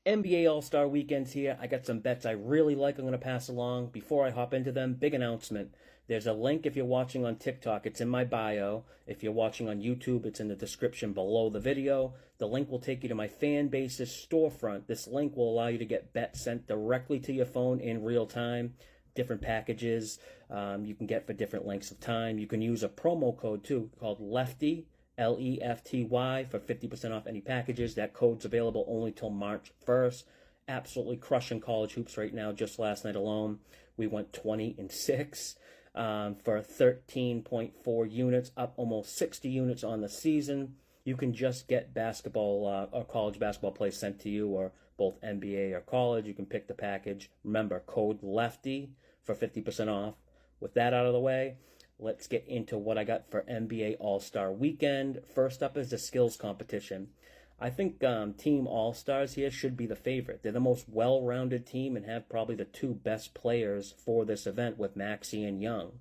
NBA All-Star Weekend's here. I got some bets I really like I'm going to pass along. Before I hop into them, big announcement. There's a link if you're watching on TikTok. It's in my bio. If you're watching on YouTube, it's in the description below the video. The link will take you to my fan base's storefront. This link will allow you to get bets sent directly to your phone in real time. Different packages you can get for different lengths of time. You can use a promo code too called Lefty. LEFTY for 50% off any packages. That code's available only till March 1st. Absolutely crushing college hoops right now. Just last night alone, we went 20-6 for 13.4 units, up almost 60 units on the season. You can just get basketball or college basketball plays sent to you, or both NBA or college. You can pick the package. Remember, code LEFTY for 50% off. With that out of the way, let's get into what I got for NBA All-Star Weekend. First up is the skills competition. I think Team All-Stars here should be the favorite. They're the most well-rounded team and have probably the two best players for this event with Maxey and Young.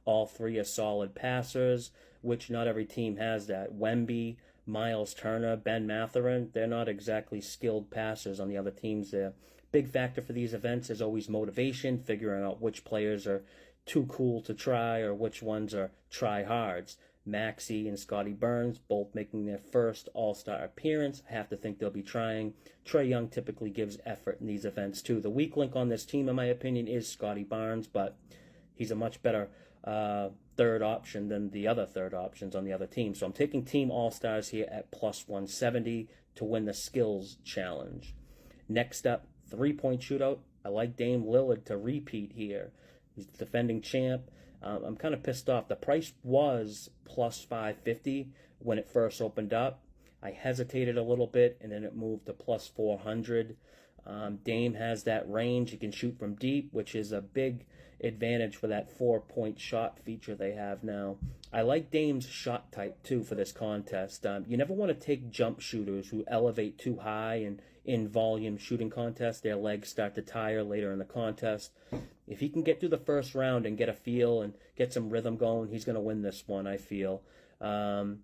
All three are solid passers, which not every team has that. Wemby, Miles Turner, Ben Mathurin, they're not exactly skilled passers on the other teams there. Big factor for these events is always motivation, figuring out which players are too cool to try or which ones are try-hards. Maxey and Scotty Burns both making their first All-Star appearance. I have to think they'll be trying. Trae Young typically gives effort in these events too. The weak link on this team, in my opinion, is Scotty Barnes, but he's a much better third option than the other third options on the other team. So I'm taking Team All-Stars here at plus 170 to win the skills challenge. Next up, three-point shootout. I like Dame Lillard to repeat here. He's the defending champ. I'm kind of pissed off. The price was plus 550 when it first opened up. I hesitated a little bit, and then it moved to plus 400. Dame has that range. He can shoot from deep, which is a big advantage for that 4-point shot feature they have now. I like Dame's shot type, too, for this contest. You never want to take jump shooters who elevate too high, and in volume shooting contests, their legs start to tire later in the contest. If he can get through the first round and get a feel and get some rhythm going, he's going to win this one, I feel. I'm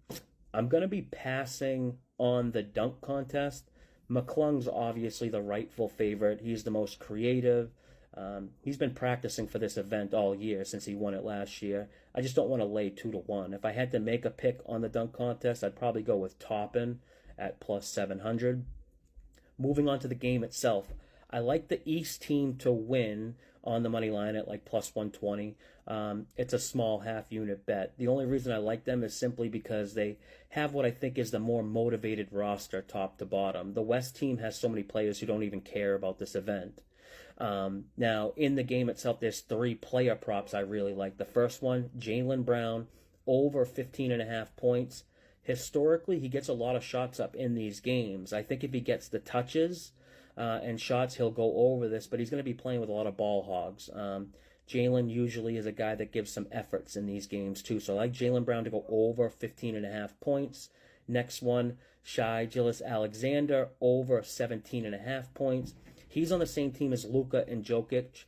going to be passing on the dunk contest. McClung's obviously the rightful favorite. He's the most creative. He's been practicing for this event all year since he won it last year. I just don't want to lay 2-1. If I had to make a pick on the dunk contest, I'd probably go with Toppin at plus 700. Moving on to the game itself, I like the East team to win on the money line at like plus 120. It's a small half-unit bet. The only reason I like them is simply because they have what I think is the more motivated roster top to bottom. The West team has so many players who don't even care about this event. Now, in the game itself, there's three player props I really like. The first one, Jaylen Brown, over 15.5 points. Historically, he gets a lot of shots up in these games. I think if he gets the touches and shots, he'll go over this, but he's going to be playing with a lot of ball hogs. Jaylen usually is a guy that gives some efforts in these games too, so I like Jaylen Brown to go over 15.5 points. Next one, Shai Gilgeous-Alexander, over 17.5 points. He's on the same team as Luka and Jokic.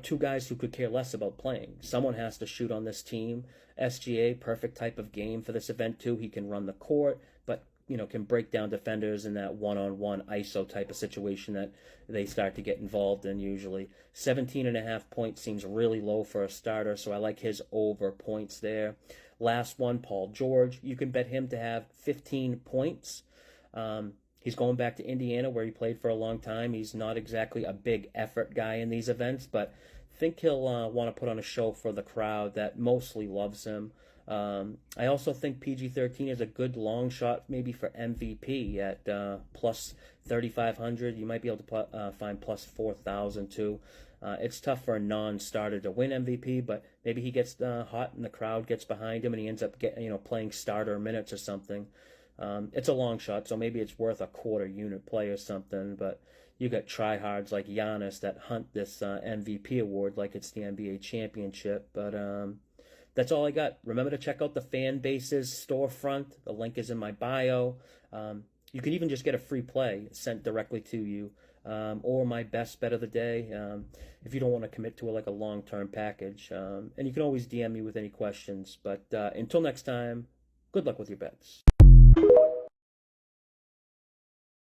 Two guys who could care less about playing. Someone has to shoot on this team. SGA, perfect type of game for this event too. He can run the court, but can break down defenders in that one-on-one ISO type of situation that they start to get involved in usually. 17.5 points seems really low for a starter, so I like his over points there. Last one, Paul George. You can bet him to have 15 points. He's going back to Indiana where he played for a long time. He's not exactly a big effort guy in these events, but I think he'll want to put on a show for the crowd that mostly loves him. I also think PG-13 is a good long shot maybe for MVP at plus 3,500. You might be able to find plus 4,000 too. It's tough for a non-starter to win MVP, but maybe he gets hot and the crowd gets behind him and he ends up playing starter minutes or something. It's a long shot, so maybe it's worth a quarter unit play or something, but you got tryhards like Giannis that hunt this MVP award like it's the NBA championship. But that's all I got. Remember to check out the fan base's storefront. The link is in my bio. You can even just get a free play sent directly to you, or my best bet of the day if you don't want to commit to a long-term package. And you can always DM me with any questions. But until next time, good luck with your bets.